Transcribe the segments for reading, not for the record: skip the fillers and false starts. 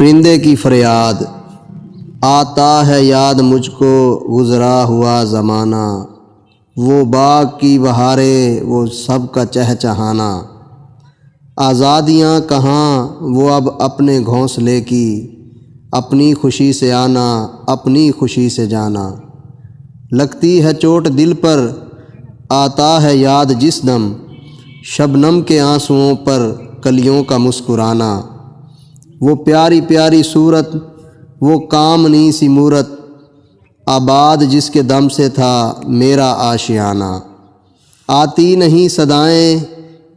پرندے کی فریاد۔ آتا ہے یاد مجھ کو گزرا ہوا زمانہ، وہ باغ کی بہاریں وہ سب کا چہچہانا۔ آزادیاں کہاں وہ اب اپنے گھونسلے کی، اپنی خوشی سے آنا اپنی خوشی سے جانا۔ لگتی ہے چوٹ دل پر آتا ہے یاد جس دم، شبنم کے آنسوؤں پر کلیوں کا مسکرانا۔ وہ پیاری پیاری صورت وہ کامنی سی مورت، آباد جس کے دم سے تھا میرا آشیانہ۔ آتی نہیں صدائیں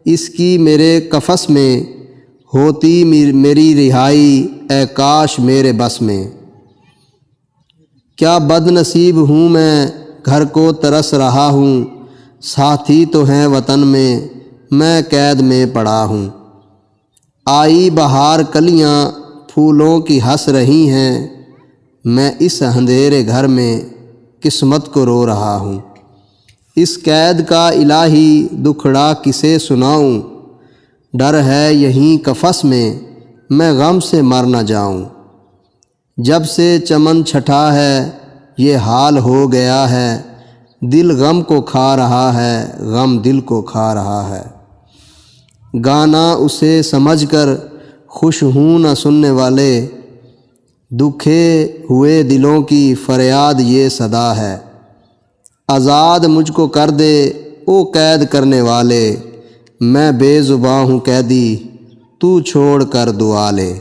اس کی میرے قفس میں، ہوتی میری رہائی اے کاش میرے بس میں۔ کیا بد نصیب ہوں میں گھر کو ترس رہا ہوں، ساتھی تو ہیں وطن میں قید میں پڑا ہوں۔ آئی بہار کلیاں پھولوں کی ہنس رہی ہیں، میں اس اندھیرے گھر میں قسمت کو رو رہا ہوں۔ اس قید کا الہی دکھڑا کسے سناؤں، ڈر ہے یہیں قفس میں غم سے مر نہ جاؤں۔ جب سے چمن چھٹا ہے یہ حال ہو گیا ہے، دل غم کو کھا رہا ہے غم دل کو کھا رہا ہے۔ گانا اسے سمجھ کر خوش ہوں نہ سننے والے، دکھے ہوئے دلوں کی فریاد یہ صدا ہے۔ آزاد مجھ کو کر دے او قید کرنے والے، میں بے زباں ہوں قیدی تو چھوڑ کر دعا لے۔